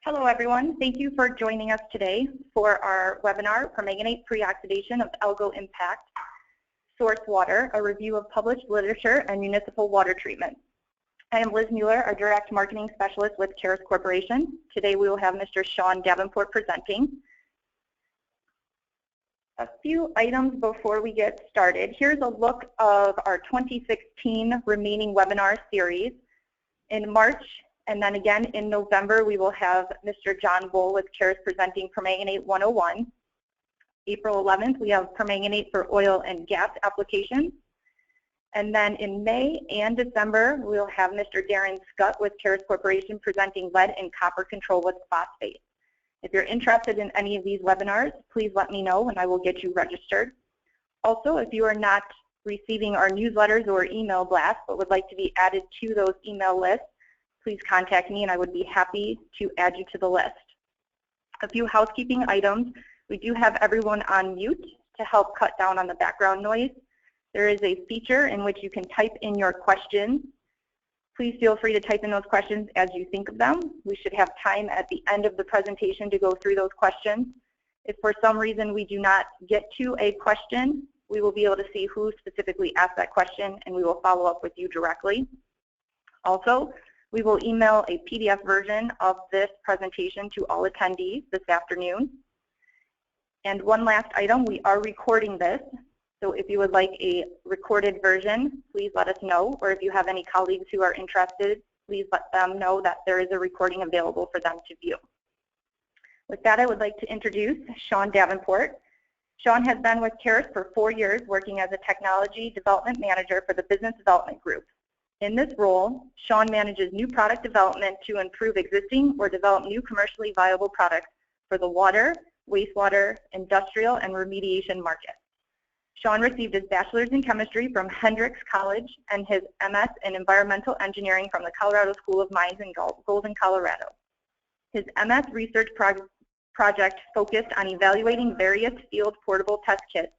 Hello everyone, thank you for joining us today for our webinar, Permanganate Pre-Oxidation of Algal Impact Source Water, a review of published literature and municipal water treatment. I am Liz Mueller, our Direct Marketing Specialist with Carus Corporation. Today we will have Mr. Sean Davenport presenting. A few items before we get started. Here's a look of our 2016 remaining webinar series. In March, and then again in November, we will have Mr. John Bull with Carus presenting Permanganate 101. April 11th, we have Permanganate for oil and gas applications. And then in May and December, we'll have Mr. Darren Scutt with Carus Corporation presenting lead and copper control with phosphate. If you're interested in any of these webinars, please let me know and I will get you registered. Also, if you are not receiving our newsletters or email blasts but would like to be added to those email lists, please contact me and I would be happy to add you to the list. A few housekeeping items. We do have everyone on mute to help cut down on the background noise. There is a feature in which you can type in your questions. Please feel free to type in those questions as you think of them. We should have time at the end of the presentation to go through those questions. If for some reason we do not get to a question, we will be able to see who specifically asked that question and we will follow up with you directly. Also, we will email a PDF version of this presentation to all attendees this afternoon. And one last item, we are recording this. So if you would like a recorded version, please let us know. Or if you have any colleagues who are interested, please let them know that there is a recording available for them to view. With that, I would like to introduce Sean Davenport. Sean has been with Carus for 4 years, working as a Technology Development Manager for the Business Development Group. In this role, Sean manages new product development to improve existing or develop new commercially viable products for the water, wastewater, industrial, and remediation markets. Sean received his bachelor's in chemistry from Hendrix College and his MS in environmental engineering from the Colorado School of Mines in Golden, Colorado. His MS research project focused on evaluating various field portable test kits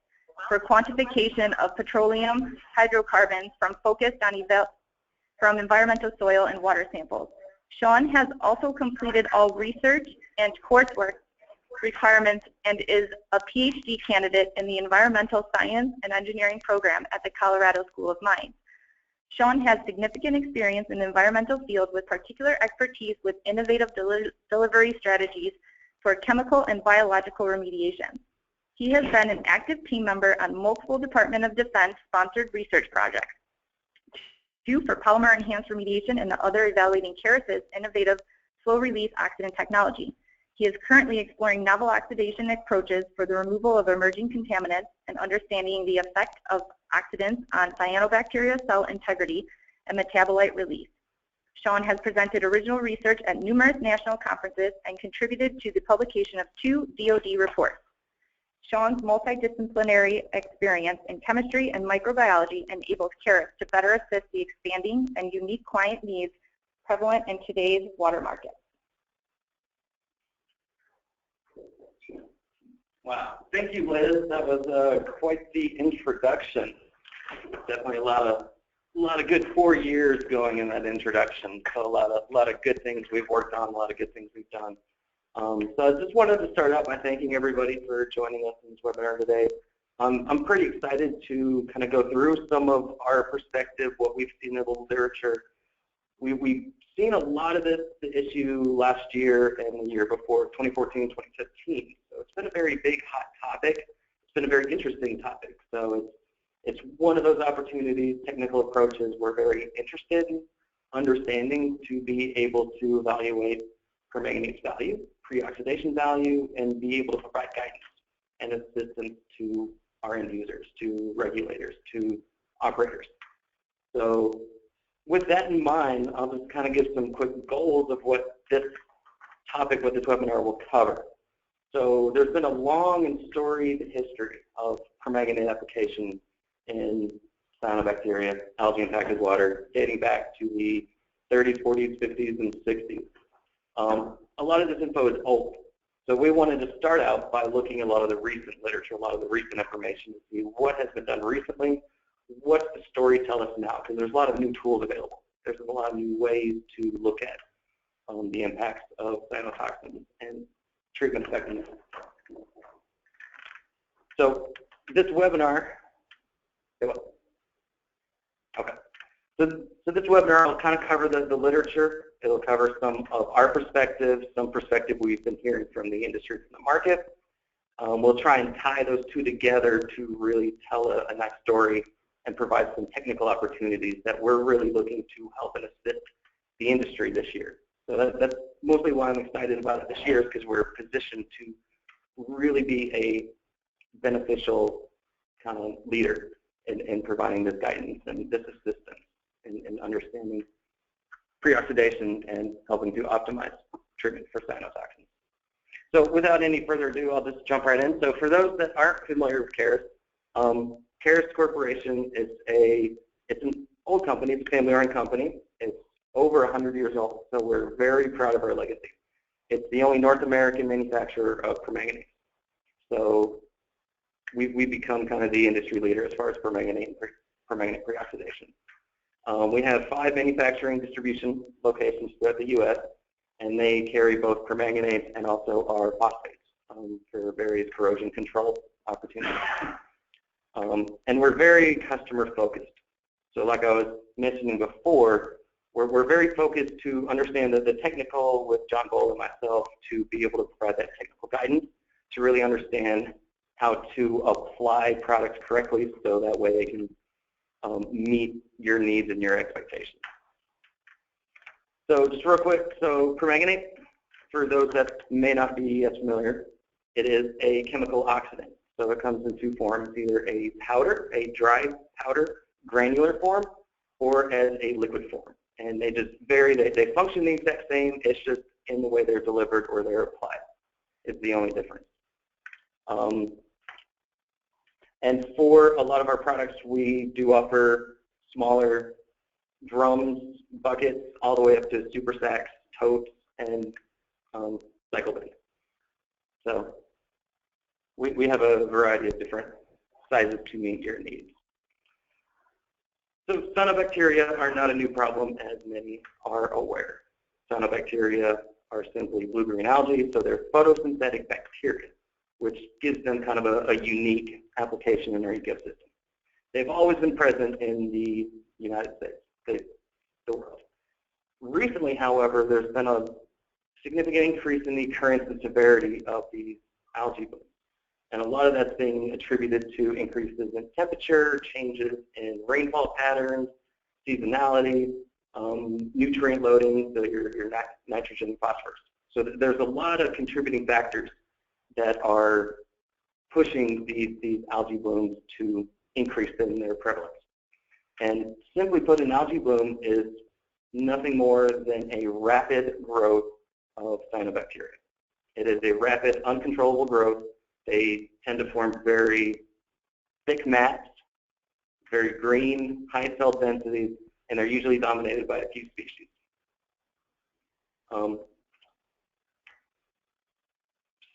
for quantification of petroleum hydrocarbons from environmental soil and water samples. Sean has also completed all research and coursework requirements and is a PhD candidate in the Environmental Science and Engineering program at the Colorado School of Mines. Sean has significant experience in the environmental field with particular expertise with innovative delivery strategies for chemical and biological remediation. He has been an active team member on multiple Department of Defense sponsored research projects. 2 for polymer enhanced remediation and the other evaluating Carus's innovative slow release oxidant technology. He is currently exploring novel oxidation approaches for the removal of emerging contaminants and understanding the effect of oxidants on Cyanobacteria cell integrity and metabolite release. Sean has presented original research at numerous national conferences and contributed to the publication of 2 DoD reports. Sean's multidisciplinary experience in chemistry and microbiology enables Carus to better assist the expanding and unique client needs prevalent in today's water market. Wow, thank you, Liz. That was quite the introduction. Definitely a lot of good 4 years going in that introduction. So a lot of good things we've worked on, a lot of good things we've done. So I just wanted to start out by thanking everybody for joining us in this webinar today. I'm pretty excited to kind of go through some of our perspective, what we've seen in the literature. We've seen a lot of this issue last year and the year before, 2014, 2015. So it's been a very big, hot topic. It's been a very interesting topic. So it's one of those opportunities, technical approaches we're very interested in understanding to be able to evaluate permanganate's value, pre-oxidation value, and be able to provide guidance and assistance to our end users, to regulators, to operators. So with that in mind, I'll just kind of give some quick goals of what this topic, what this webinar will cover. So there's been a long and storied history of permanganate application in cyanobacteria, algae impacted water, dating back to the 30s, 40s, 50s, and 60s. A lot of this info is old. So we wanted to start out by looking at a lot of the recent literature, a lot of the recent information to see what has been done recently, what's the story tell us now, because there's a lot of new tools available. There's a lot of new ways to look at the impacts of cyanotoxins and treatment effectiveness. So this webinar, okay. So this webinar will kind of cover the literature. It'll cover some of our perspectives, some perspective we've been hearing from the industry, from the market. We'll try and tie those two together to really tell a nice story and provide some technical opportunities that we're really looking to help and assist the industry this year. So that's mostly why I'm excited about it this year, is because we're positioned to really be a beneficial kind of leader in providing this guidance and this assistance in understanding pre-oxidation and helping to optimize treatment for cyanotoxins. So without any further ado, I'll just jump right in. So for those that aren't familiar with Carus, Carus Corporation is it's an old company, it's a family-owned company. It's over 100 years old, so we're very proud of our legacy. It's the only North American manufacturer of permanganate. So we've become kind of the industry leader as far as permanganate pre-oxidation. We have 5 manufacturing distribution locations throughout the U.S., and they carry both permanganates and also our phosphates for various corrosion control opportunities. And we're very customer focused. So like I was mentioning before, we're very focused to understand the technical with John Bull and myself to be able to provide that technical guidance to really understand how to apply products correctly so that way they can meet your needs and your expectations. So just real quick, so permanganate, for those that may not be as familiar, it is a chemical oxidant. So it comes in 2 forms, either a powder, a dry powder, granular form, or as a liquid form. And they just vary, they function the exact same, it's just in the way they're delivered or they're applied. It's the only difference. And for a lot of our products, we do offer smaller drums, buckets, all the way up to super sacks, totes, and cycle bins. So we have a variety of different sizes to meet your needs. So cyanobacteria are not a new problem, as many are aware. Cyanobacteria are simply blue-green algae, so they're photosynthetic bacteria, which gives them kind of a unique application in our ecosystem. They've always been present in the United States, the world. Recently, however, there's been a significant increase in the occurrence and severity of these algae blooms. And a lot of that's being attributed to increases in temperature, changes in rainfall patterns, seasonality, nutrient loading, so your nitrogen and phosphorus. So there's a lot of contributing factors that are pushing these algae blooms to increase in their prevalence. And simply put, an algae bloom is nothing more than a rapid growth of cyanobacteria. It is a rapid, uncontrollable growth. They tend to form very thick mats, very green, high cell densities, and they're usually dominated by a few species.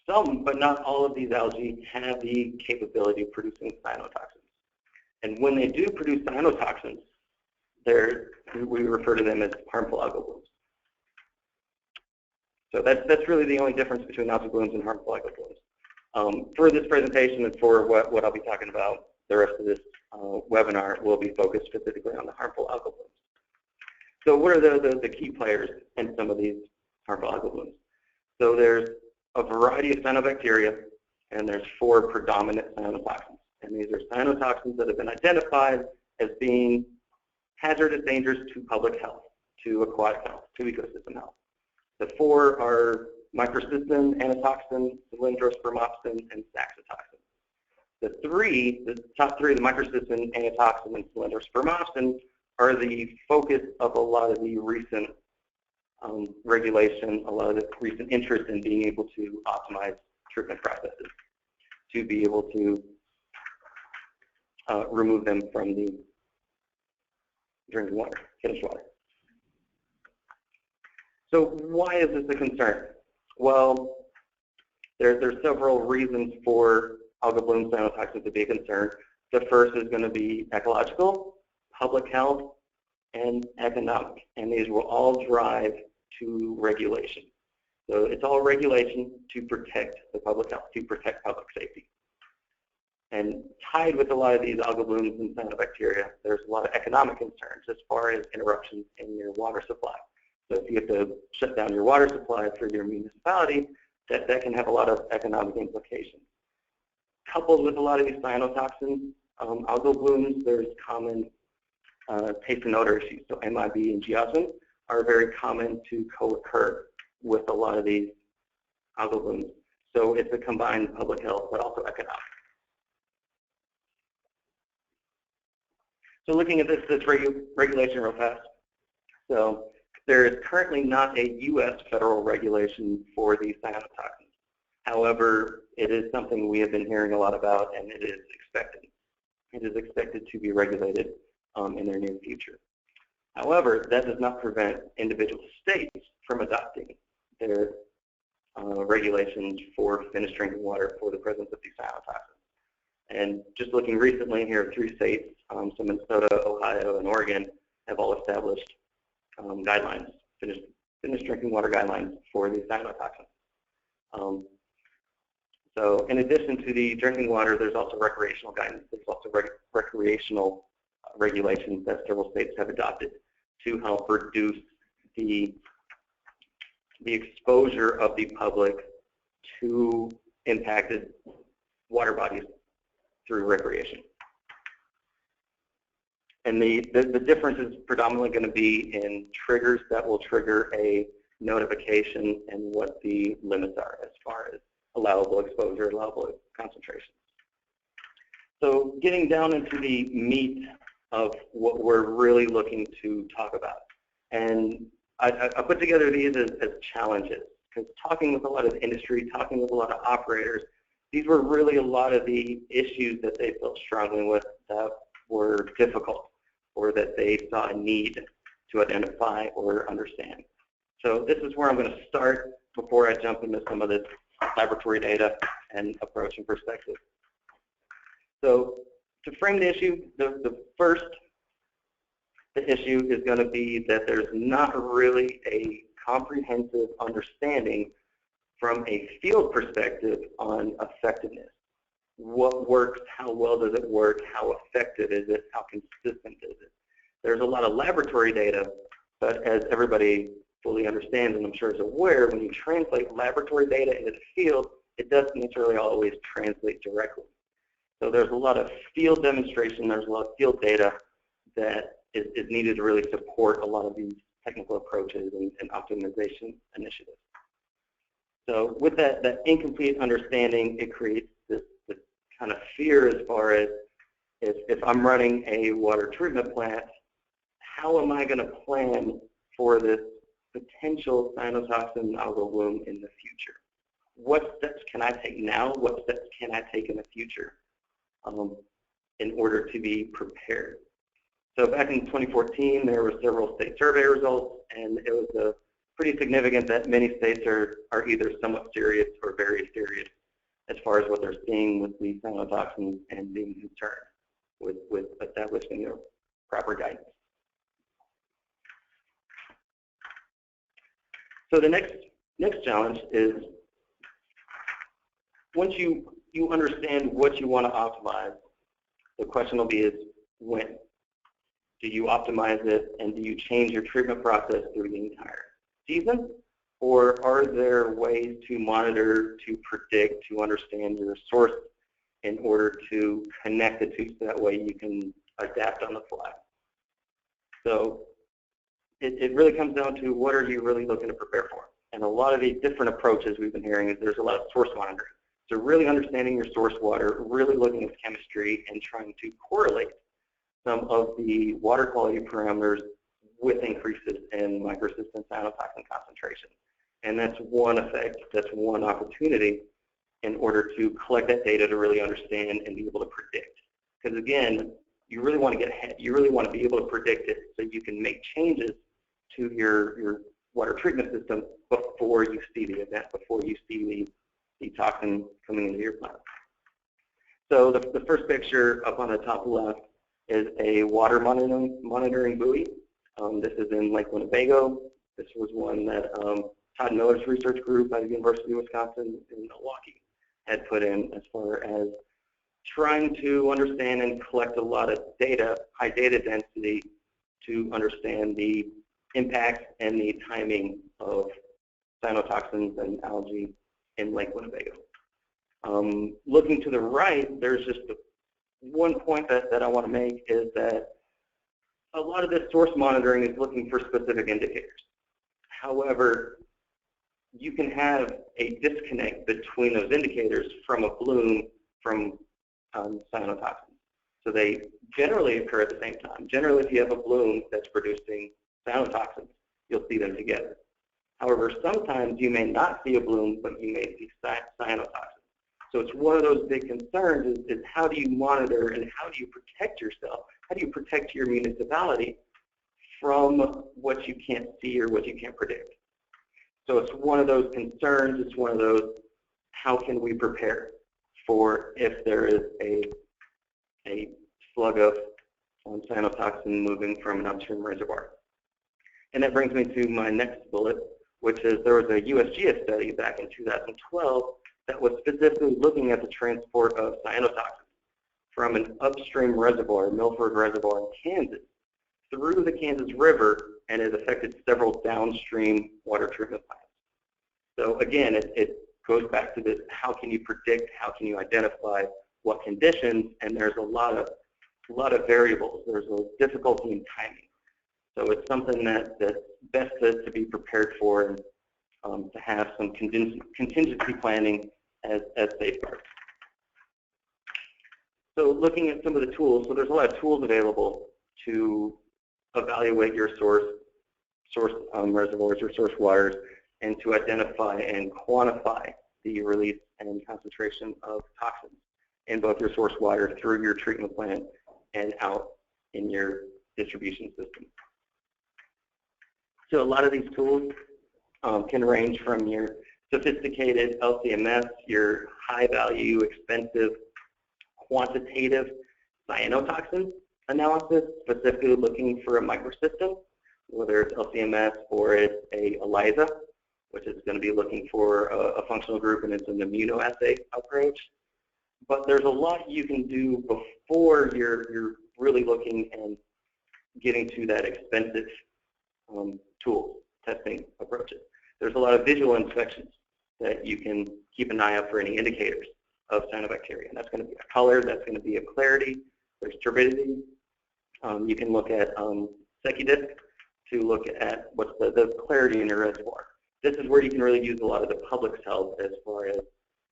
Some, but not all of these algae have the capability of producing cyanotoxins. And when they do produce cyanotoxins, we refer to them as harmful algal blooms. So that's really the only difference between algal blooms and harmful algal blooms. For this presentation and for what I'll be talking about, the rest of this webinar will be focused specifically on the harmful algal blooms. So what are the key players in some of these harmful algal blooms? So there's a variety of cyanobacteria, and there's 4 predominant cyanotoxins. And these are cyanotoxins that have been identified as being hazardous, dangerous to public health, to aquatic health, to ecosystem health. The 4 are Microcystin, Anabaena, Cylindrospermopsin, and Saxitoxin. The top 3, the Microcystin, Anabaena, and Cylindrospermopsin, are the focus of a lot of the recent regulation, a lot of the recent interest in being able to optimize treatment processes, to be able to remove them from the drinking water, finished water. So why is this a concern? Well, there's several reasons for algal bloom cyanotoxins to be a concern. The first is going to be ecological, public health, and economic. And these will all drive to regulation. So it's all regulation to protect the public health, to protect public safety. And tied with a lot of these algal blooms and cyanobacteria, there's a lot of economic concerns as far as interruptions in your water supply. So if you have to shut down your water supply for your municipality, that can have a lot of economic implications. Coupled with a lot of these cyanotoxins, algal blooms, there's common taste and odor issues. So MIB and Ozone are very common to co-occur with a lot of these algal blooms. So it's a combined public health, but also economic. So looking at this regulation real fast. So there is currently not a U.S. federal regulation for these cyanotoxins. However, it is something we have been hearing a lot about, and it is expected. It is expected to be regulated in the near future. However, that does not prevent individual states from adopting their regulations for finished drinking water for the presence of these cyanotoxins. And just looking recently here, 3 states, so Minnesota, Ohio, and Oregon, have all established guidelines, finished drinking water guidelines for these cyanotoxins. So in addition to the drinking water, there's also recreational guidance. There's also recreational regulations that several states have adopted to help reduce the exposure of the public to impacted water bodies through recreation. And the difference is predominantly going to be in triggers that will trigger a notification and what the limits are as far as allowable exposure, allowable concentration. So getting down into the meat of what we're really looking to talk about. And I put together these as challenges, because talking with a lot of industry, talking with a lot of operators, these were really a lot of the issues that they felt strongly with that were difficult, or that they saw a need to identify or understand. So this is where I'm going to start before I jump into some of this laboratory data and approach and perspective. So to frame the issue, the issue is going to be that there's not really a comprehensive understanding from a field perspective on effectiveness. What works, how well does it work, how effective is it, how consistent is it? There's a lot of laboratory data, but as everybody fully understands, and I'm sure is aware, when you translate laboratory data into the field, it doesn't necessarily always translate directly. So there's a lot of field demonstration, there's a lot of field data that is needed to really support a lot of these technical approaches and optimization initiatives. So with that incomplete understanding, it creates this kind of fear as far as if I'm running a water treatment plant, how am I going to plan for this potential cyanotoxin algal bloom in the future? What steps can I take now? What steps can I take in the future in order to be prepared? So back in 2014, there were several state survey results, and it was pretty significant that many states are either somewhat serious or very serious as far as what they're seeing with the cyanotoxins and being concerned with establishing their proper guidance. So the next challenge is, once you understand what you want to optimize, the question will be is when. Do you optimize it, and do you change your treatment process through the entire season? Or are there ways to monitor, to predict, to understand your source in order to connect the two so that way you can adapt on the fly? So it really comes down to what are you really looking to prepare for? And a lot of the different approaches we've been hearing is there's a lot of source monitoring. So really understanding your source water, really looking at chemistry and trying to correlate some of the water quality parameters with increases in microcystin cyanotoxin concentration. And that's one effect, that's one opportunity in order to collect that data to really understand and be able to predict. Because again, you really want to get ahead. You really want to be able to predict it so you can make changes to your water treatment system before you see the event, before you see the toxin coming into your plant. So the first picture up on the top left is a water monitoring buoy. This is in Lake Winnebago. This was one that Todd Miller's research group at the University of Wisconsin in Milwaukee had put in, as far as trying to understand and collect a lot of data, high data density, to understand the impact and the timing of cyanotoxins and algae in Lake Winnebago. Looking to the right, there's just one point that I want to make, is that a lot of this source monitoring is looking for specific indicators. However, you can have a disconnect between those indicators from a bloom from cyanotoxins. So they generally occur at the same time. Generally, if you have a bloom that's producing cyanotoxins, you'll see them together. However, sometimes you may not see a bloom, but you may see cyanotoxins. So it's one of those big concerns is how do you monitor and how do you protect yourself? How do you protect your municipality from what you can't see or what you can't predict? So it's one of those concerns. It's one of those, how can we prepare for if there is a slug of cyanotoxin moving from an upstream reservoir? And that brings me to my next bullet, which is there was a USGS study back in 2012 that was specifically looking at the transport of cyanotoxins from an upstream reservoir, Milford Reservoir in Kansas, through the Kansas River, and it affected several downstream water treatment plants. So again, it goes back to this, how can you predict, how can you identify what conditions, and there's a lot of variables. There's a difficulty in timing. So it's something that's best to be prepared for, and to have some contingency planning as safeguards. So looking at some of the tools, so there's a lot of tools available to evaluate your source reservoirs or source waters, and to identify and quantify the release and concentration of toxins in both your source water through your treatment plant and out in your distribution system. So a lot of these tools can range from your sophisticated LCMS, your high-value, expensive, quantitative cyanotoxin analysis, specifically looking for a microcystin, whether it's LCMS or it's a ELISA, which is going to be looking for a functional group, and it's an immunoassay approach. But there's a lot you can do before you're really looking and getting to that expensive tool testing approaches. There's a lot of visual inspections that you can keep an eye out for any indicators of cyanobacteria. And that's going to be a color, that's going to be a clarity, there's turbidity. You can look at Secudisc to look at what's the clarity in your reservoir. This is where you can really use a lot of the public's help as far as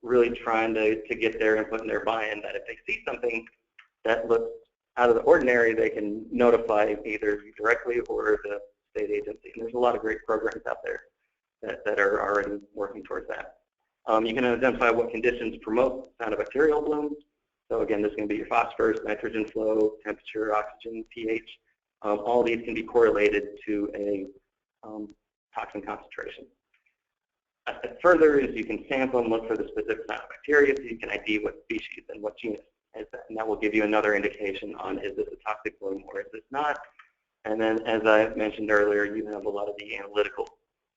really trying to get there and putting their buy-in, that if they see something that looks out of the ordinary, they can notify either you directly or the state agency. And there's a lot of great programs out there that are already working towards that. You can identify what conditions promote cyanobacterial blooms. So again, this is going to be your phosphorus, nitrogen flow, temperature, oxygen, pH. All these can be correlated to a toxin concentration. A step further is you can sample and look for the specific cyanobacteria, so you can ID what species and what genus is that, and that will give you another indication on, is this a toxic bloom or is this not. And then, as I mentioned earlier, you have a lot of the analytical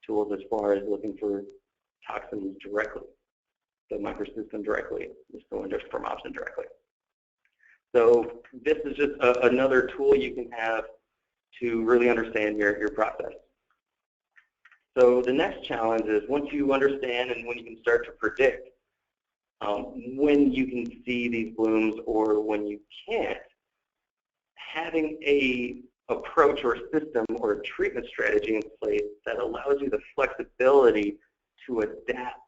tools as far as looking for toxins directly, the microcystin directly, the cylinders permopsin directly. So this is just another tool you can have to really understand your process. So the next challenge is, once you understand and when you can start to predict when you can see these blooms or when you can't, having a approach or a system or a treatment strategy in place that allows you the flexibility to adapt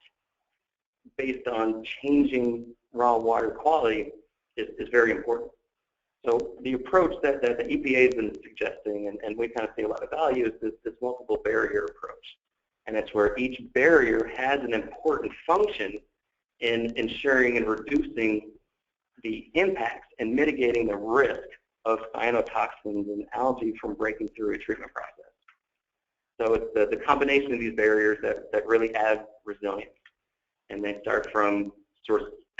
based on changing raw water quality is very important. So the approach that the EPA has been suggesting, and we kind of see a lot of value, is this multiple barrier approach. And it's where each barrier has an important function in ensuring and reducing the impacts and mitigating the risk of cyanotoxins and algae from breaking through a treatment process. So it's the combination of these barriers that really add resilience. And they start from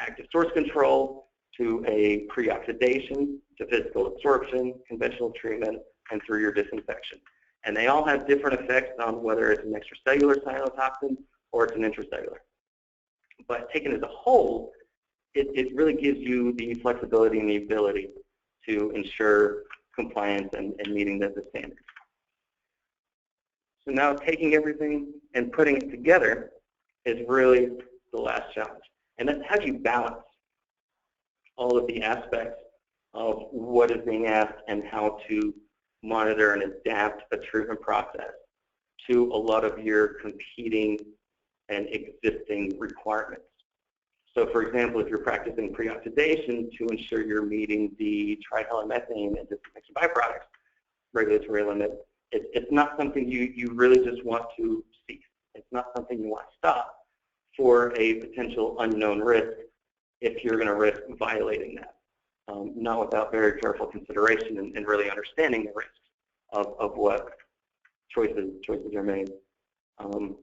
active source control to a pre-oxidation, to physical adsorption, conventional treatment, and through your disinfection. And they all have different effects on whether it's an extracellular cyanotoxin or it's an intracellular. But taken as a whole, it really gives you the flexibility and the ability to ensure compliance and meeting the standards. So now taking everything and putting it together is really the last challenge. And that's how you balance all of the aspects of what is being asked and how to monitor and adapt a treatment process to a lot of your competing and existing requirements. So for example, if you're practicing pre-oxidation to ensure you're meeting the trihalomethanes and disinfection byproducts regulatory limit, it's not something you really just want to cease. It's not something you want to stop for a potential unknown risk if you're going to risk violating that. Not without very careful consideration and really understanding the risks of what choices are made. And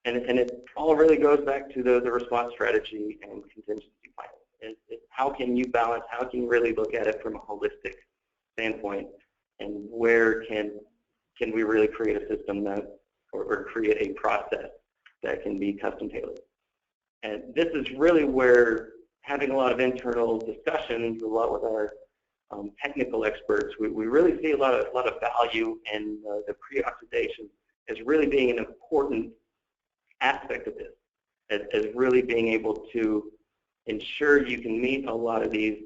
it all really goes back to the response strategy and contingency planning. How can you balance, how can you really look at it from a holistic standpoint, and where can we really create a system that, or create a process that can be custom tailored. And this is really where having a lot of internal discussions, a lot with our technical experts, we really see a lot of value in the pre-oxidation as really being an important aspect of this, as really being able to ensure you can meet a lot of these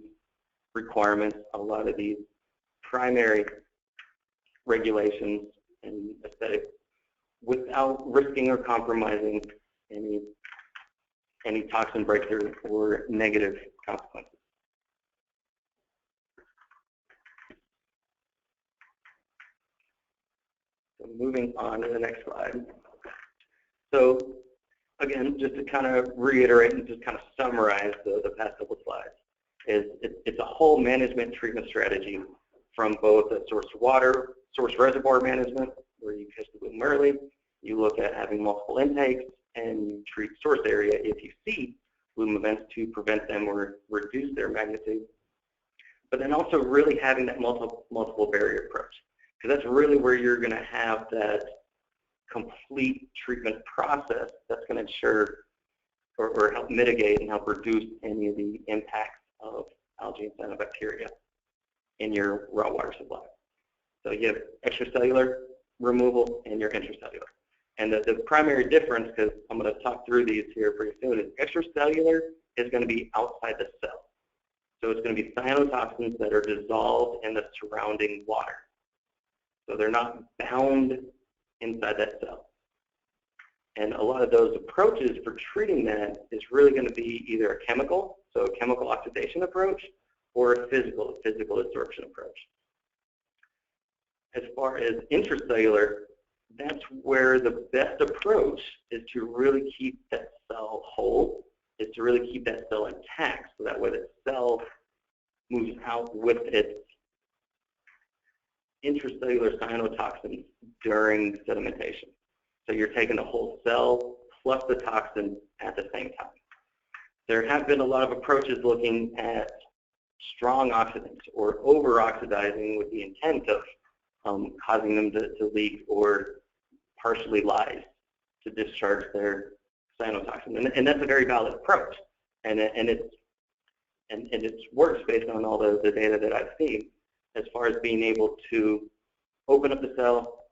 requirements, a lot of these primary regulations and aesthetics without risking or compromising any toxin breakthrough or negative consequences. So moving on to the next slide. So again, just to kind of reiterate and just kind of summarize the past couple slides, it's a whole management treatment strategy from both a source water, source reservoir management, where you catch the bloom early, you look at having multiple intakes, and you treat source area if you see bloom events to prevent them or reduce their magnitude. But then also really having that multiple barrier approach, because that's really where you're going to have that complete treatment process that's going to ensure or help mitigate and help reduce any of the impacts of algae and cyanobacteria in your raw water supply. So you have extracellular removal and your intracellular. And the primary difference, because I'm going to talk through these here pretty soon, is extracellular is going to be outside the cell. So it's going to be cyanotoxins that are dissolved in the surrounding water. So they're not bound inside that cell. And a lot of those approaches for treating that is really going to be either a chemical, so a chemical oxidation approach, or a physical adsorption approach. As far as intracellular, that's where the best approach is to really keep that cell whole, is to really keep that cell intact, so that way the cell moves out with its intracellular cyanotoxins during sedimentation. So you're taking the whole cell plus the toxin at the same time. There have been a lot of approaches looking at strong oxidants or over-oxidizing with the intent of causing them to leak or partially lyse to discharge their cyanotoxin. And that's a very valid approach. And it works based on all the data that I've seen as far as being able to open up the cell,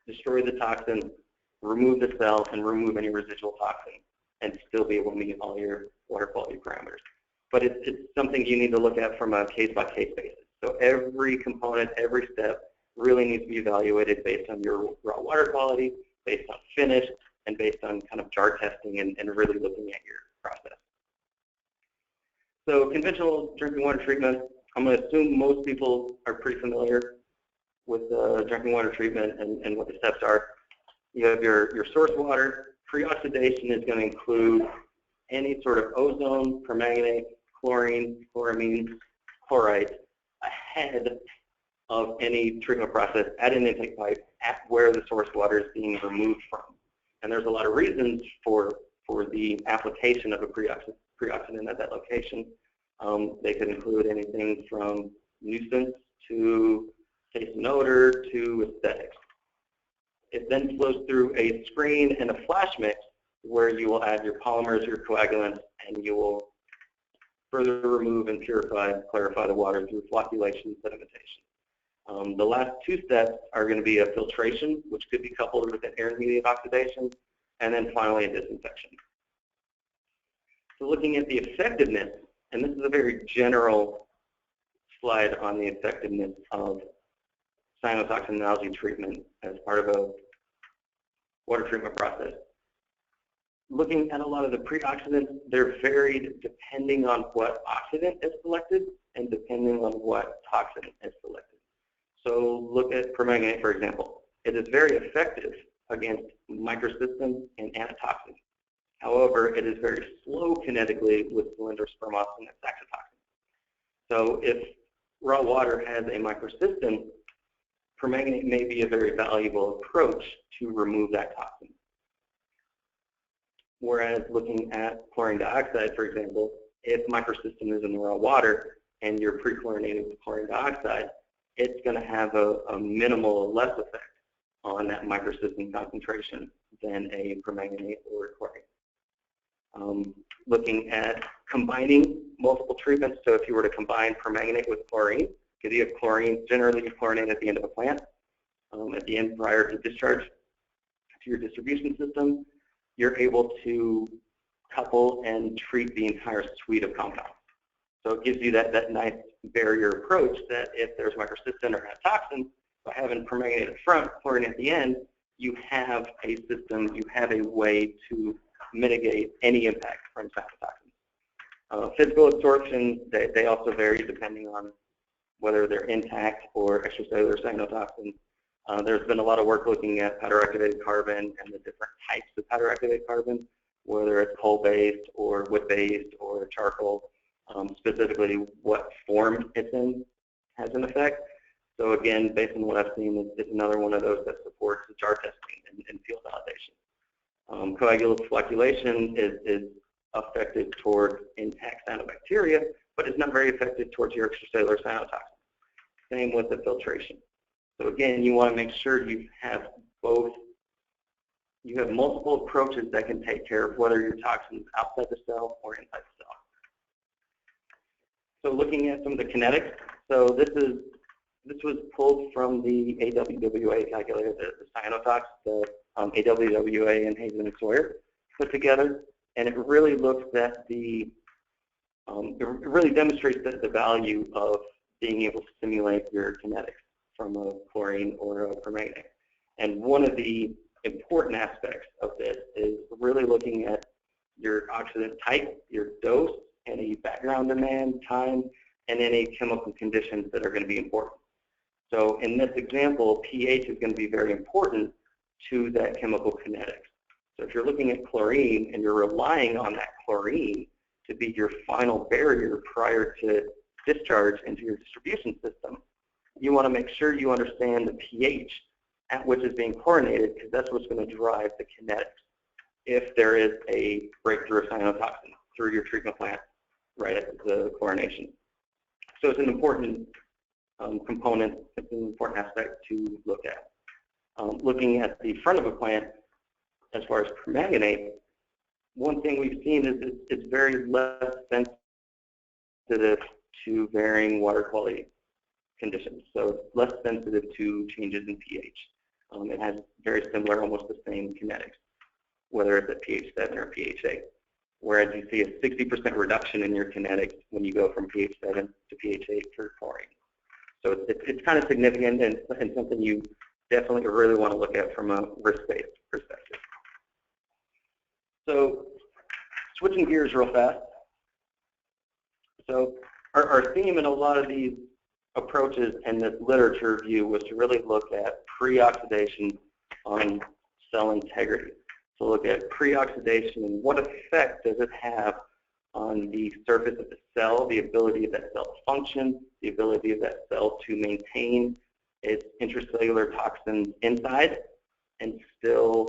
destroy the toxin, remove the cell, and remove any residual toxin, and still be able to meet all your water quality parameters. But it's something you need to look at from a case-by-case basis. So every component, every step really needs to be evaluated based on your raw water quality, based on finish, and based on kind of jar testing and really looking at your process. So conventional drinking water treatment, I'm going to assume most people are pretty familiar with drinking water treatment and what the steps are. You have your source water. Pre-oxidation is going to include any sort of ozone, permanganate, chlorine, chloramine, chloride ahead of any treatment process at an intake pipe at where the source water is being removed from. And there's a lot of reasons for the application of a pre-oxidant at that location. They could include anything from nuisance to taste and odor to aesthetics. It then flows through a screen and a flash mix where you will add your polymers, your coagulants, and you will further remove and purify, clarify the water through flocculation and sedimentation. The last two steps are going to be a filtration, which could be coupled with an intermediate oxidation, and then finally a disinfection. So looking at the effectiveness, and this is a very general slide on the effectiveness of cyanotoxin and algae treatment as part of a water treatment process. Looking at a lot of the pre-oxidants, they're varied depending on what oxidant is selected and depending on what toxin is selected. So look at permanganate, for example. It is very effective against microcystins and anatoxins. However, it is very slow kinetically with cylindrospermos and saxitoxin. So if raw water has a microcystin, permanganate may be a very valuable approach to remove that toxin. Whereas looking at chlorine dioxide, for example, if microcystin is in the raw water and you're pre-chlorinated with chlorine dioxide, it's going to have a minimal or less effect on that microcystin concentration than a permanganate or chlorine. Looking at combining multiple treatments, so if you were to combine permanganate with chlorine, because you have chlorine, generally you chlorinate at the end of a plant, at the end prior to discharge to your distribution system, you're able to couple and treat the entire suite of compounds. So it gives you that nice barrier approach that if there's microcystin or toxins, by having permanganate at front, chlorine at the end, you have a system, you have a way to mitigate any impact from cyanotoxins. Physical adsorption, they also vary depending on whether they're intact or extracellular cyanotoxins. There's been a lot of work looking at powder activated carbon and the different types of powder activated carbon, whether it's coal-based or wood-based or charcoal, specifically what form it's in has an effect. So again, based on what I've seen, it's another one of those that supports the jar testing and field validation. Coagulative flocculation is effective towards intact cyanobacteria, but it's not very effective towards your extracellular cyanotoxins. Same with the filtration. So again, you want to make sure you have both. You have multiple approaches that can take care of whether your toxin is outside the cell or inside the cell. So looking at some of the kinetics, so this was pulled from the AWWA calculator, the Cyanotox, the AWWA and Hazen and Sawyer put together, and it really looks at the, it really demonstrates the value of being able to simulate your kinetics from a chlorine or a permanganate. And one of the important aspects of this is really looking at your oxidant type, your dose, any background demand, time, and any chemical conditions that are going to be important. So in this example, pH is going to be very important to that chemical kinetics. So if you're looking at chlorine and you're relying on that chlorine to be your final barrier prior to discharge into your distribution system, you want to make sure you understand the pH at which is being chlorinated, because that's what's going to drive the kinetics if there is a breakthrough of cyanotoxin through your treatment plant right at the chlorination. So it's an important component, it's an important aspect to look at. Looking at the front of a plant, as far as permanganate, one thing we've seen is it's very less sensitive to varying water quality conditions. So it's less sensitive to changes in pH. It has very similar, almost the same kinetics, whether it's at pH 7 or pH 8. Whereas you see a 60% reduction in your kinetics when you go from pH 7 to pH 8 for chlorine. So it's kind of significant and something you definitely really want to look at from a risk-based perspective. So switching gears real fast. So our theme in a lot of these approaches and this literature review was to really look at pre-oxidation on cell integrity. So look at pre-oxidation and what effect does it have on the surface of the cell, the ability of that cell to function, the ability of that cell to maintain its intracellular toxins inside and still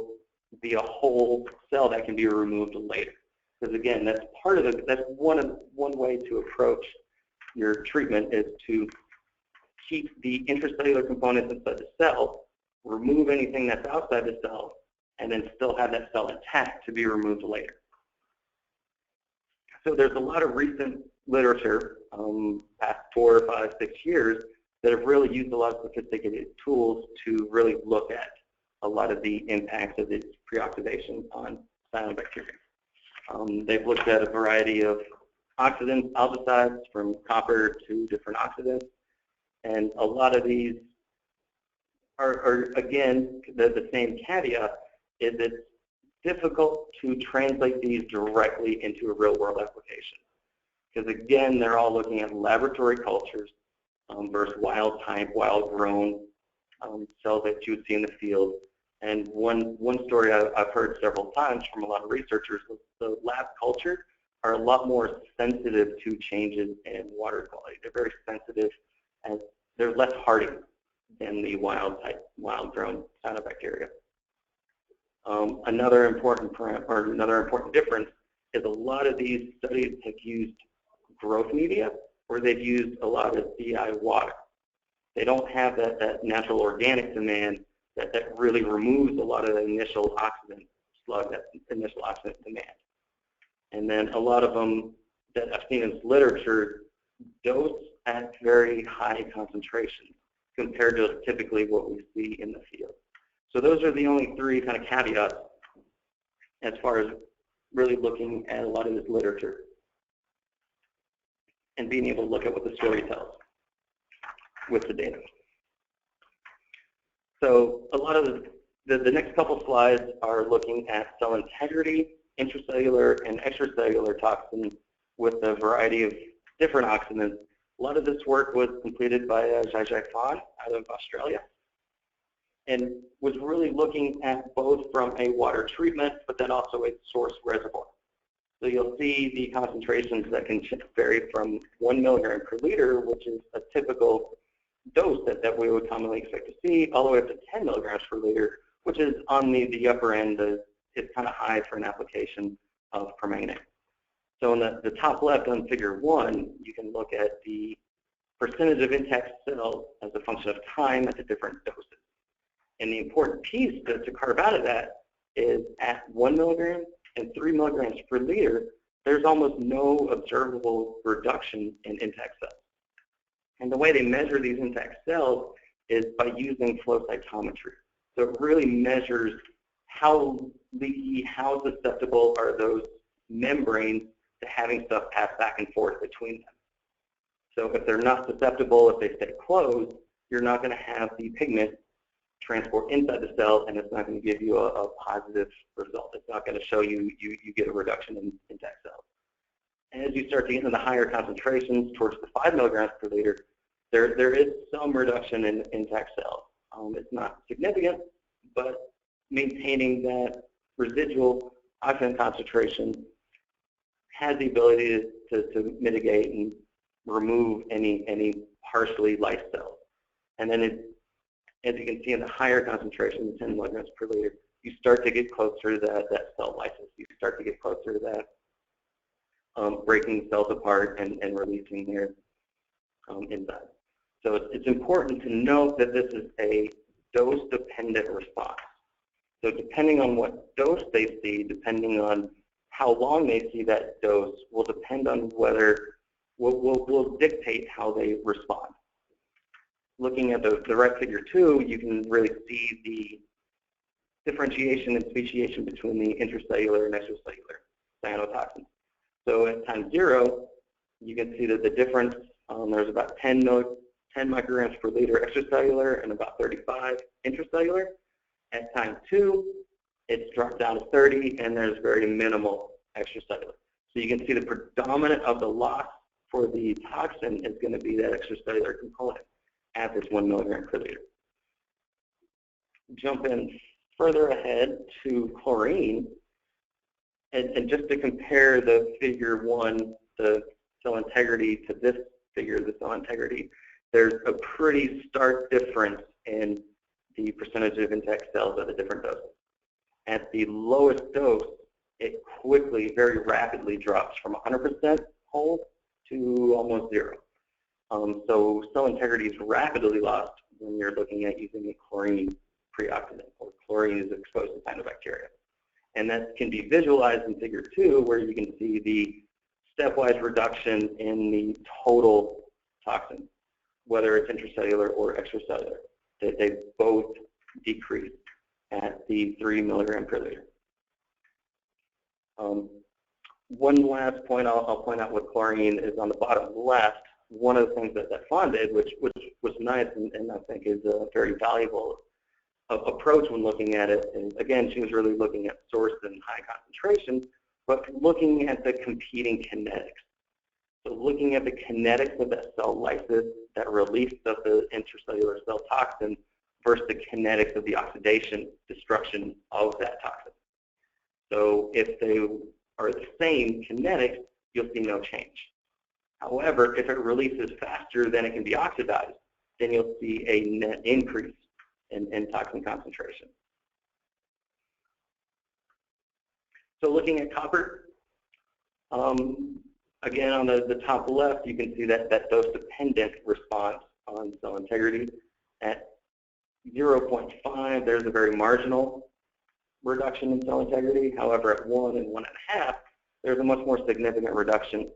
be a whole cell that can be removed later. Because again, that's part of it. That's one way to approach your treatment is to keep the intracellular components inside the cell, remove anything that's outside the cell, and then still have that cell intact to be removed later. So there's a lot of recent literature, past 4 or 5, 6 years, that have really used a lot of sophisticated tools to really look at a lot of the impacts of its pre-oxidation on cyanobacteria. They've looked at a variety of oxidants, algicides, from copper to different oxidants, and a lot of these are again, the same caveat is it's difficult to translate these directly into a real-world application. Because again, they're all looking at laboratory cultures versus wild-type, wild-grown cells that you would see in the field. And one story I've heard several times from a lot of researchers is the lab culture are a lot more sensitive to changes in water quality. They're very sensitive, and they're less hardy than the wild-type, wild-grown cyanobacteria. Another important difference is a lot of these studies have used growth media, or they've used a lot of DI water. They don't have that natural organic demand that really removes a lot of the initial oxidant slug, that initial oxidant demand. And then a lot of them that I've seen in literature dose at very high concentrations compared to typically what we see in the field. So those are the only 3 kind of caveats as far as really looking at a lot of this literature and being able to look at what the story tells with the data. So a lot of the next couple slides are looking at cell integrity, intracellular and extracellular toxins with a variety of different oxidants. A lot of this work was completed by Zhai Fan out of Australia, and was really looking at both from a water treatment, but then also a source reservoir. So you'll see the concentrations that can vary from 1 milligram per liter, which is a typical dose that we would commonly expect to see, all the way up to 10 milligrams per liter, which is on the upper end. It's kind of high for an application of permanganate. So in the top left on figure 1, you can look at the percentage of intact cells as a function of time at the different doses. And the important piece to carve out of that is at 1 milligram and 3 milligrams per liter, there's almost no observable reduction in intact cells. And the way they measure these intact cells is by using flow cytometry. So it really measures how leaky, how susceptible are those membranes to having stuff pass back and forth between them. So if they're not susceptible, if they stay closed, you're not going to have the pigment transport inside the cell, and it's not going to give you a positive result. It's not going to show you get a reduction in intact cells. And as you start to get into the higher concentrations towards the 5 milligrams per liter, there is some reduction in intact cells. It's not significant, but maintaining that residual oxidant concentration has the ability to mitigate and remove any partially lyse cells. And then as you can see in the higher concentration, the 10 milligrams per liter, you start to get closer to that cell lysis. You start to get closer to that breaking cells apart and releasing their enzymes. So it's important to note that this is a dose-dependent response. So depending on what dose they see, depending on how long they see that dose, will depend on whether, will dictate how they respond. Looking at the right figure 2, you can really see the differentiation and speciation between the intracellular and extracellular cyanotoxins. So at time 0, you can see that the difference, there's about 10 micrograms per liter extracellular and about 35 intracellular. At time 2, it's dropped down to 30, and there's very minimal extracellular. So you can see the predominant of the loss for the toxin is going to be that extracellular component at this 1 milligram per liter. Jump in further ahead to chlorine, and just to compare the figure 1, the cell integrity, to this figure, the cell integrity, there's a pretty stark difference in the percentage of intact cells at the different doses. At the lowest dose, it quickly, very rapidly drops from 100% whole to almost 0. So cell integrity is rapidly lost when you're looking at using a chlorine pre-oxidant, or chlorine is exposed to cyanobacteria. And that can be visualized in figure 2, where you can see the stepwise reduction in the total toxin, whether it's intracellular or extracellular. They both decrease at the 3 milligram per liter. One last point I'll point out with chlorine is on the bottom left. One of the things that Fawn did, which was nice and I think is a very valuable approach when looking at it, and again, she was really looking at source and high concentration, but looking at the competing kinetics. So looking at the kinetics of that cell lysis, that release of the intracellular cell toxin, versus the kinetics of the oxidation, destruction of that toxin. So if they are the same kinetics, you'll see no change. However, if it releases faster than it can be oxidized, then you'll see a net increase in toxin concentration. So looking at copper, again on the top left, you can see that dose-dependent response on cell integrity. At 0.5, there's a very marginal reduction in cell integrity. However, at 1 and 1.5, there's a much more significant reduction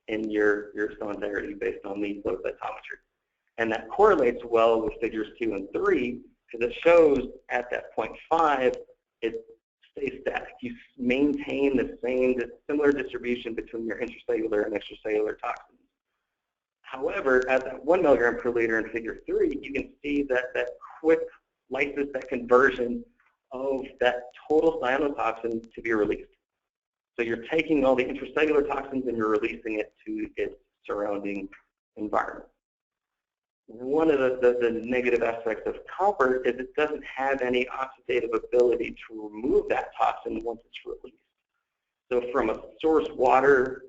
in your cell integrity based on the flow cytometry. And that correlates well with figures 2 and 3, because it shows at that 0.5, it stays static. You maintain the similar distribution between your intracellular and extracellular toxins. However, at that 1 milligram per liter in figure 3, you can see that quick lysis, that conversion of that total cyanotoxin to be released. So you're taking all the intracellular toxins and you're releasing it to its surrounding environment. One of the negative aspects of copper is it doesn't have any oxidative ability to remove that toxin once it's released. So from a source water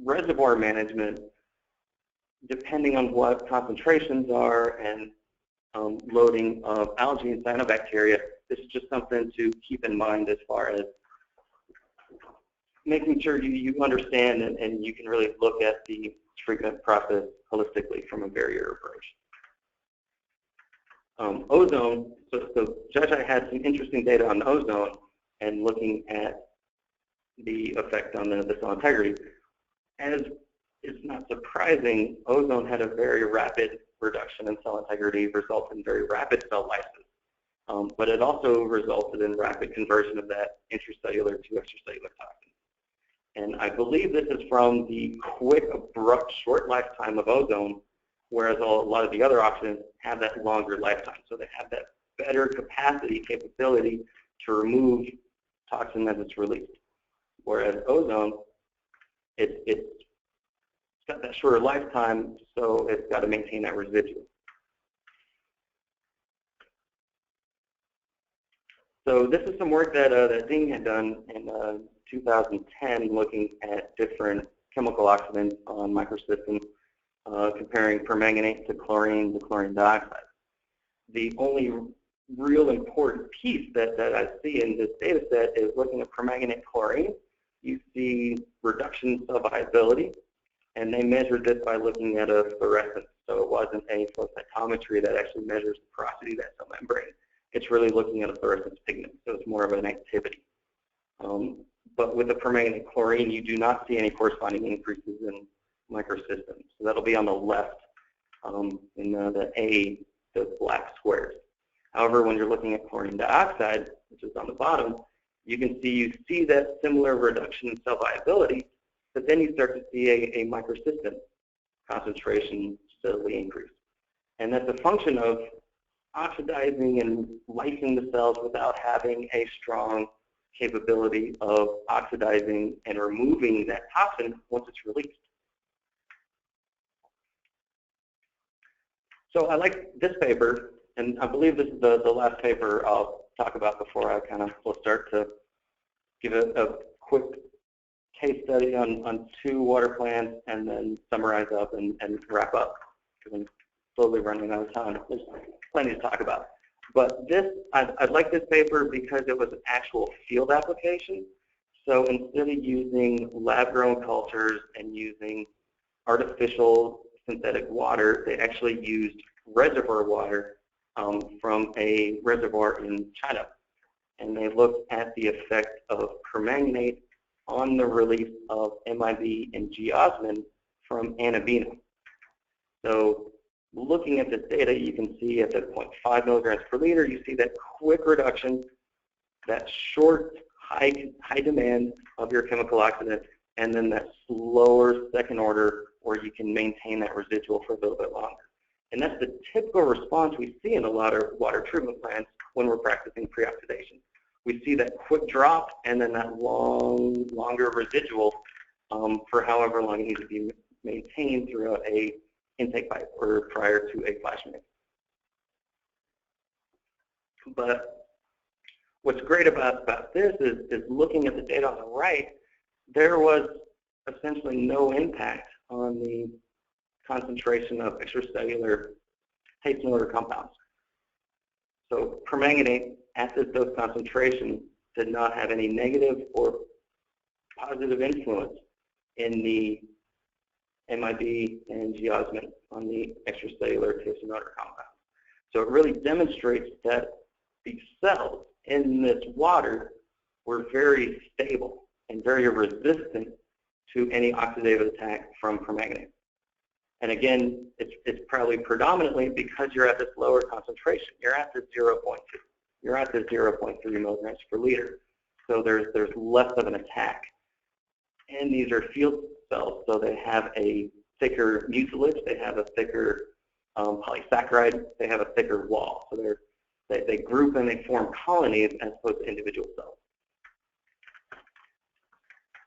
reservoir management, depending on what concentrations are and loading of algae and cyanobacteria, this is just something to keep in mind as far as making sure you understand and you can really look at the treatment process holistically from a barrier approach. Ozone, so Judge, I had some interesting data on ozone and looking at the effect on the cell integrity. As it's not surprising, ozone had a very rapid reduction in cell integrity, resulted in very rapid cell lysis. But it also resulted in rapid conversion of that intracellular to extracellular toxin. And I believe this is from the quick, abrupt, short lifetime of ozone, whereas a lot of the other oxidants have that longer lifetime. So they have that better capability to remove toxin as it's released. Whereas ozone, it's got that shorter lifetime, so it's got to maintain that residual. So this is some work that Ding had done in 2010, looking at different chemical oxidants on microcystins, comparing permanganate to chlorine dioxide. The only real important piece that I see in this data set is looking at permanganate chlorine. You see reductions of viability, and they measured this by looking at a fluorescence. So it wasn't a flow cytometry that actually measures the porosity of that cell membrane. It's really looking at a fluorescence pigment, so it's more of an activity. But with the permanganate chlorine, you do not see any corresponding increases in microsystems. So that'll be on the left in the black squares. However, when you're looking at chlorine dioxide, which is on the bottom, you see that similar reduction in cell viability, but then you start to see a microcystin concentration steadily increase. And that's a function of oxidizing and lysing the cells without having a strong capability of oxidizing and removing that toxin once it's released. So I like this paper, and I believe this is the last paper I'll talk about before I will start to give a quick case study on 2 water plants and then summarize up and wrap up, because I'm slowly running out of time. There's plenty to talk about. But this, I like this paper because it was an actual field application. So instead of using lab-grown cultures and using artificial synthetic water. They actually used reservoir water from a reservoir in China. And they looked at the effect of permanganate on the release of MIB and geosmin from Anabaena. So looking at this data, you can see at the 0.5 milligrams per liter, you see that quick reduction, that short, high demand of your chemical oxidant, and then that slower second order where you can maintain that residual for a little bit longer. And that's the typical response we see in a lot of water treatment plants when we're practicing pre-oxidation. We see that quick drop and then that longer residual for however long it needs to be maintained throughout a intake pipe or prior to a flash mix. But what's great about this is looking at the data on the right, there was essentially no impact on the concentration of extracellular taste and odor compounds. So permanganate at this dose concentration did not have any negative or positive influence in the MIB and geosmin on the extracellular taste and odor compounds. So it really demonstrates that the cells in this water were very stable and very resistant to any oxidative attack from permanganate. And again, it's probably predominantly because you're at this lower concentration. You're at the 0.2. You're at the 0.3 milligrams per liter. So there's less of an attack. And these are field cells, so they have a thicker mucilage, they have a thicker polysaccharide, they have a thicker wall. So they group and they form colonies as opposed to individual cells.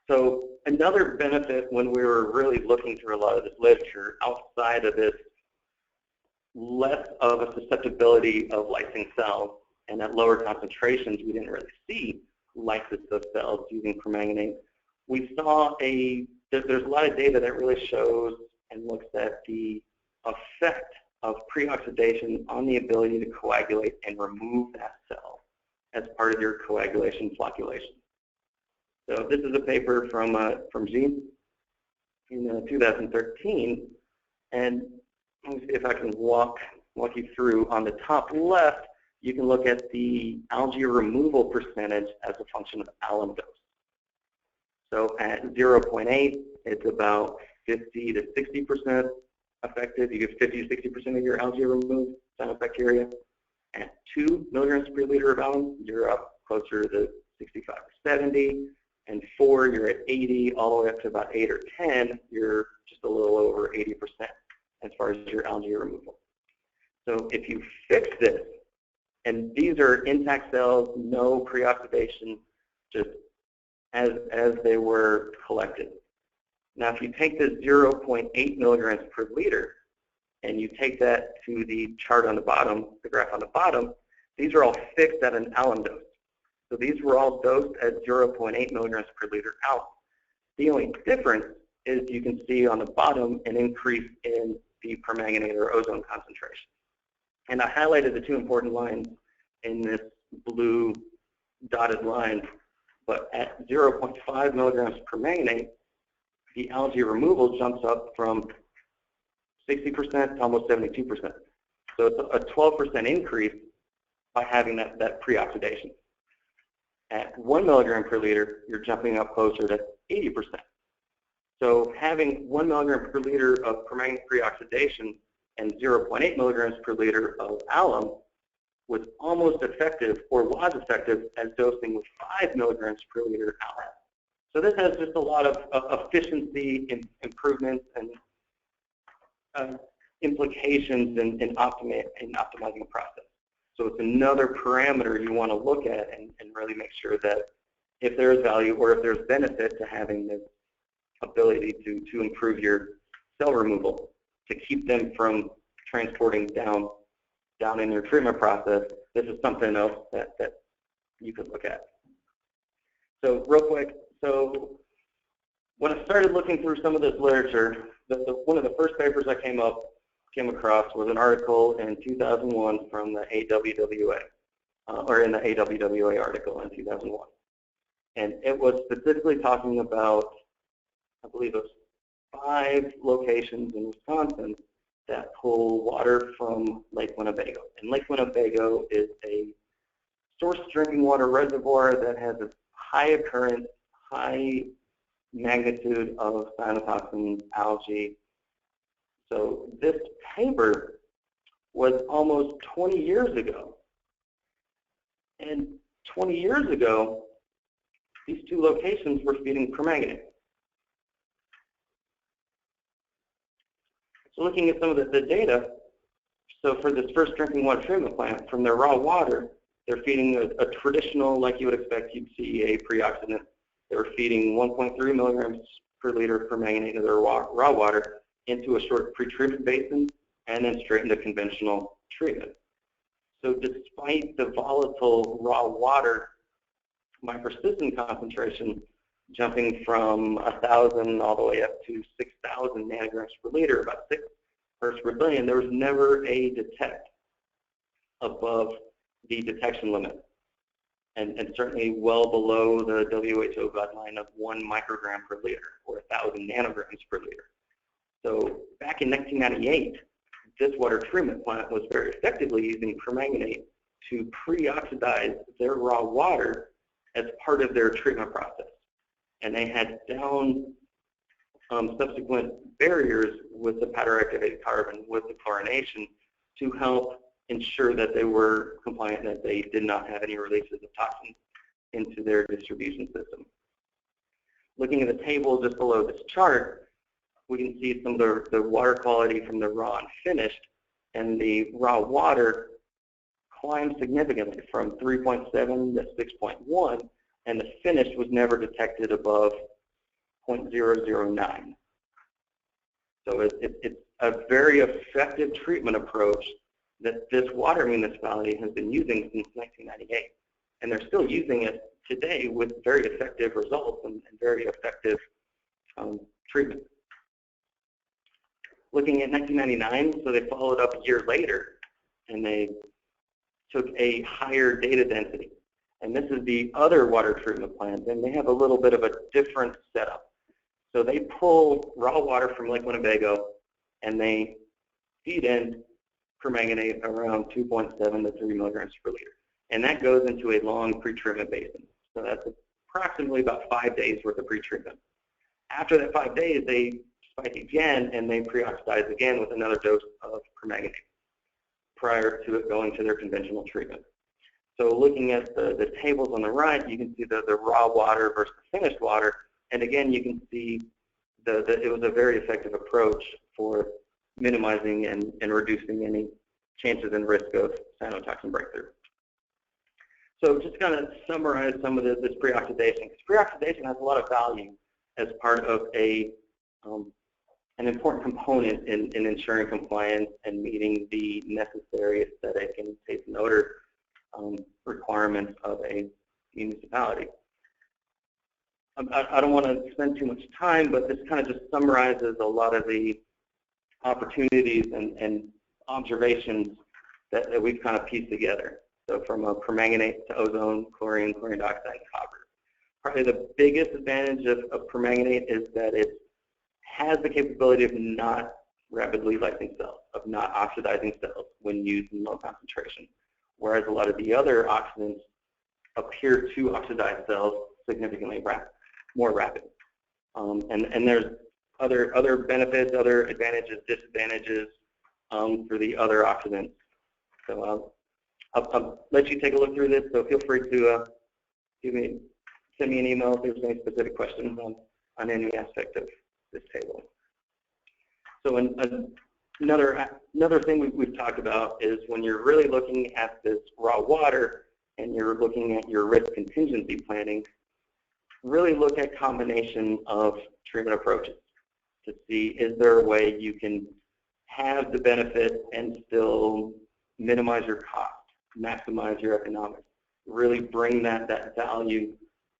So another benefit when we were really looking through a lot of this literature outside of this less of a susceptibility of lysing cells, and at lower concentrations we didn't really see lysis of cells using permanganate. We saw there's a lot of data that really shows and looks at the effect of pre-oxidation on the ability to coagulate and remove that cell as part of your coagulation flocculation. So this is a paper from Jean in 2013, and let me see if I can walk you through. On the top left, you can look at the algae removal percentage as a function of alum dose. So at 0.8, it's about 50 to 60% effective. You get 50 to 60% of your algae removed, cyanobacteria. At 2 milligrams per liter of alum, you're up closer to 65 or 70. And 4, you're at 80, all the way up to about 8 or 10, you're just a little over 80% as far as your algae removal. So if you fix this, and these are intact cells, no pre-oxidation, just as they were collected. Now if you take this 0.8 milligrams per liter, and you take that to the chart on the bottom, the graph on the bottom, these are all fixed at an alum dose. So these were all dosed at 0.8 milligrams per liter alum. The only difference is you can see on the bottom an increase in the permanganate or ozone concentration. And I highlighted the two important lines in this blue dotted line, but at 0.5 milligrams permanganate, the algae removal jumps up from 60% to almost 72%. So it's a 12% increase by having that pre-oxidation. At 1 milligram per liter, you're jumping up closer to 80%. So having 1 milligram per liter of permanganate pre-oxidation and 0.8 milligrams per liter of alum was almost effective, or was effective, as dosing with 5 milligrams per liter alum. So this has just a lot of efficiency improvements and implications in optimizing the process. So it's another parameter you want to look at and really make sure that if there is value or if there's benefit to having this ability to improve your cell removal, to keep them from transporting down in your treatment process, this is something else that you could look at. So real quick, so when I started looking through some of this literature, one of the first papers I came across was an article in 2001 from the AWWA, or in the AWWA article in 2001. And it was specifically talking about, I believe it was 5 locations in Wisconsin that pull water from Lake Winnebago. And Lake Winnebago is a source drinking water reservoir that has a high occurrence, high magnitude of cyanotoxins, algae. So this paper was almost 20 years ago. And 20 years ago, these 2 locations were feeding permanganate. So looking at some of the data, so for this first drinking water treatment plant, from their raw water, they're feeding a traditional, like you would expect you'd see a pre-oxidant. They were feeding 1.3 milligrams per liter of permanganate of their raw water into a short pre-treatment basin and then straight into conventional treatment. So despite the volatile raw water microcystin concentration jumping from 1,000 all the way up to 6,000 nanograms per liter, about 6 parts per billion, there was never a detect above the detection limit, and certainly well below the WHO guideline of 1 microgram per liter, or 1,000 nanograms per liter. So back in 1998, this water treatment plant was very effectively using permanganate to pre-oxidize their raw water as part of their treatment process. And they had down subsequent barriers with the powder activated carbon, with the chlorination, to help ensure that they were compliant, that they did not have any releases of toxins into their distribution system. Looking at the table just below this chart, we can see some of the water quality from the raw and finished, and the raw water climbed significantly from 3.7 to 6.1, and the finished was never detected above 0.009. So it's a very effective treatment approach that this water municipality has been using since 1998. And they're still using it today with very effective results and very effective treatment. Looking at 1999, so they followed up a year later, and they took a higher data density. And this is the other water treatment plant, and they have a little bit of a different setup. So they pull raw water from Lake Winnebago, and they feed in permanganate around 2.7 to 3 milligrams per liter. And that goes into a long pretreatment basin. So that's approximately about 5 days worth of pretreatment. After that 5 days, they spike again, and they pre-oxidize again with another dose of permanganate prior to it going to their conventional treatment. So looking at the tables on the right, you can see the raw water versus the finished water. And again, you can see it was a very effective approach for minimizing and reducing any chances and risk of cyanotoxin breakthrough. So just kind of summarize some of this pre-oxidation, because pre-oxidation has a lot of value as part of an important component in ensuring compliance and meeting the necessary aesthetic and taste and odor requirements of a municipality. I don't want to spend too much time, but this kind of just summarizes a lot of the opportunities and observations that we've kind of pieced together. So from a permanganate to ozone, chlorine, chlorine dioxide, and copper. Probably the biggest advantage of permanganate is that it has the capability of not rapidly lysing cells, of not oxidizing cells when used in low concentration, whereas a lot of the other oxidants appear to oxidize cells significantly more rapid. And there's other benefits, other advantages, disadvantages for the other oxidants. So I'll let you take a look through this, so feel free to send me an email if there's any specific questions on any aspect of this table. So another thing we've talked about is when you're really looking at this raw water and you're looking at your risk contingency planning, really look at combination of treatment approaches to see, is there a way you can have the benefit and still minimize your cost, maximize your economics, really bring that value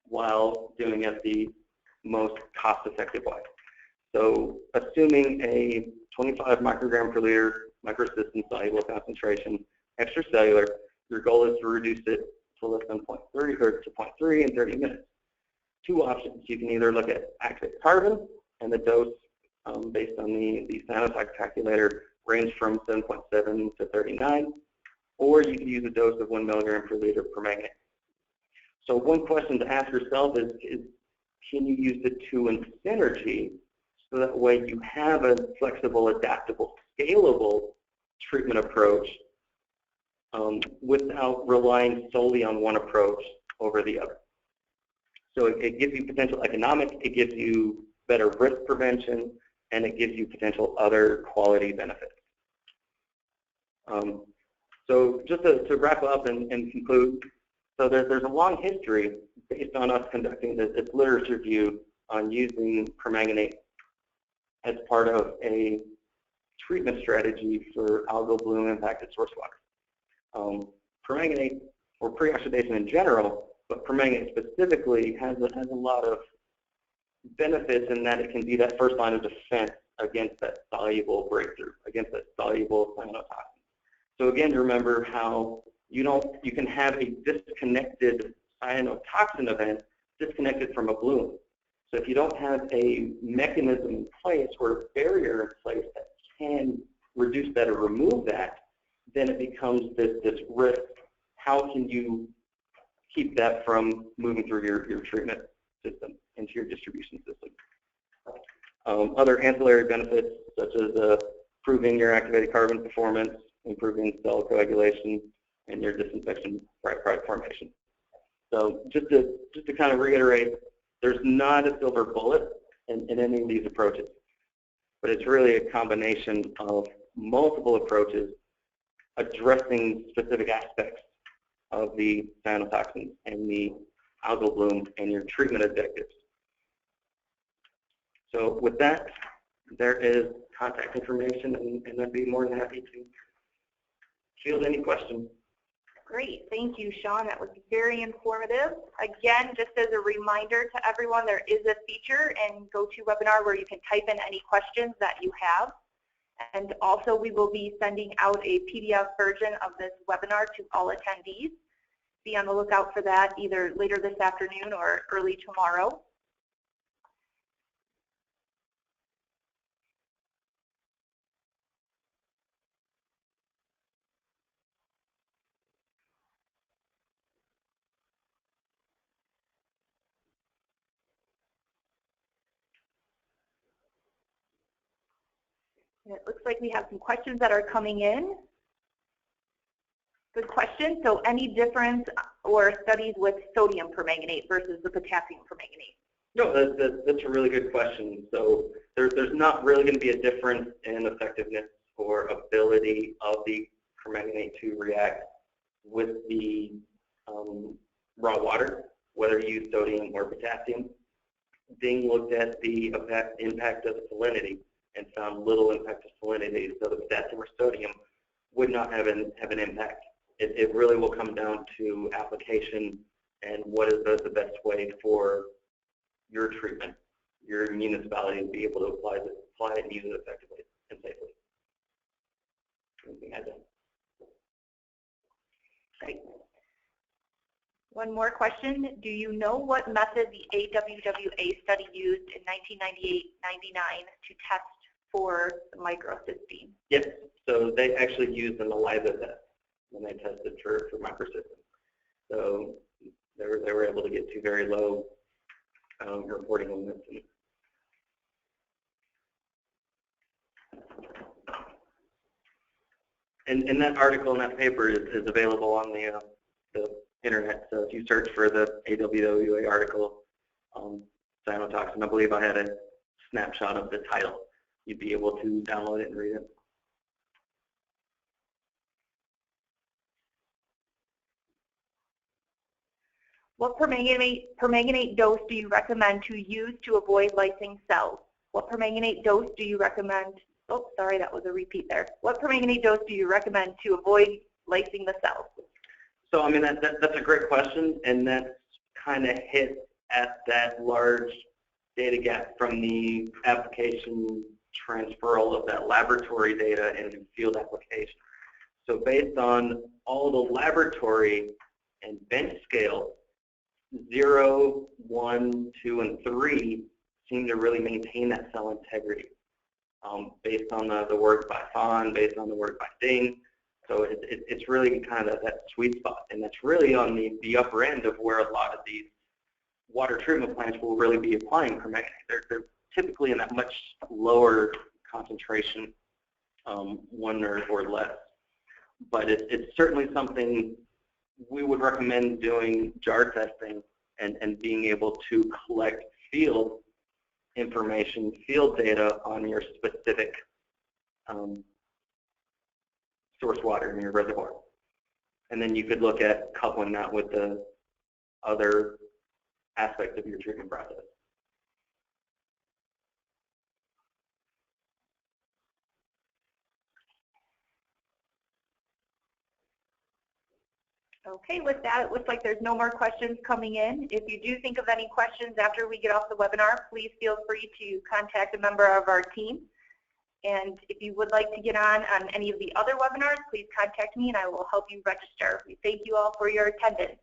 while doing it the most cost-effective way. So assuming a 25 microgram per liter microcystin soluble concentration, extracellular, your goal is to reduce it to less than 0.3 or to 0.3 in 30 minutes. Two options. You can either look at activated carbon and the dose based on the Cyanotoxin calculator, range from 7.7 to 39, or you can use a dose of 1 milligram per liter permanganate. So one question to ask yourself is can you use the two in synergy so that way you have a flexible, adaptable, scalable treatment approach without relying solely on one approach over the other. So it gives you potential economic, it gives you better risk prevention, and it gives you potential other quality benefits. So just to wrap up and conclude, so there's a long history based on us conducting this literature review on using permanganate as part of a treatment strategy for algal bloom impacted source water. Permanganate, or pre-oxidation in general, but permanganate specifically has a lot of benefits in that it can be that first line of defense against that soluble breakthrough, against that soluble cyanotoxin. So again, remember how you can have a disconnected cyanotoxin event disconnected from a bloom. So if you don't have a mechanism in place or a barrier in place that can reduce that or remove that, then it becomes this risk. How can you keep that from moving through your treatment system into your distribution system? Other ancillary benefits, such as improving your activated carbon performance, improving cell coagulation, and your disinfection product formation. So just to kind of reiterate, there's not a silver bullet in any of these approaches, but it's really a combination of multiple approaches addressing specific aspects of the cyanotoxins and the algal bloom and your treatment objectives. So with that, there is contact information, and I'd be more than happy to field any questions. Great, thank you, Sean. That was very informative. Again, just as a reminder to everyone, there is a feature in GoToWebinar where you can type in any questions that you have. And also, we will be sending out a PDF version of this webinar to all attendees. Be on the lookout for that either later this afternoon or early tomorrow. And it looks like we have some questions that are coming in. Good question. So any difference or studies with sodium permanganate versus the potassium permanganate? No, that's a really good question. So there's not really going to be a difference in effectiveness or ability of the permanganate to react with the raw water, whether you use sodium or potassium. Ding looked at the impact of salinity and found little impact of salinity, so the potassium or sodium would not have an impact. It really will come down to application and what is the best way for your treatment, your municipality to be able to apply it and use it effectively and safely. Anything I done? Great. One more question. Do you know what method the AWWA study used in 1998-99 to test for the microcystin? Yes. So they actually used an ELISA test when they tested for microcystins. So they were able to get to very low reporting limits. And that article and that paper is available on the internet. So if you search for the AWWA article, Cyanotoxin, I believe I had a snapshot of the title. You'd be able to download it and read it. What permanganate dose do you recommend to use to avoid lysing cells? What permanganate dose do you recommend? Oh, sorry, that was a repeat there. What permanganate dose do you recommend to avoid lysing the cells? So, I mean, that's a great question, and that's kind of hit at that large data gap from the application transferal of that laboratory data into field application. So based on all the laboratory and bench scale, 0, 1, 2, and 3 seem to really maintain that cell integrity. based on the work by Fawn, based on the work by Ding. So it's really kind of that sweet spot, and that's really on the upper end of where a lot of these water treatment plants will really be applying permanganate. They're typically in that much lower concentration, 1 or less. But it's certainly something we would recommend doing jar testing and being able to collect field information, field data on your specific source water in your reservoir. And then you could look at coupling that with the other aspects of your treatment process. Okay, with that, it looks like there's no more questions coming in. If you do think of any questions after we get off the webinar, please feel free to contact a member of our team. And if you would like to get on any of the other webinars, please contact me and I will help you register. We thank you all for your attendance.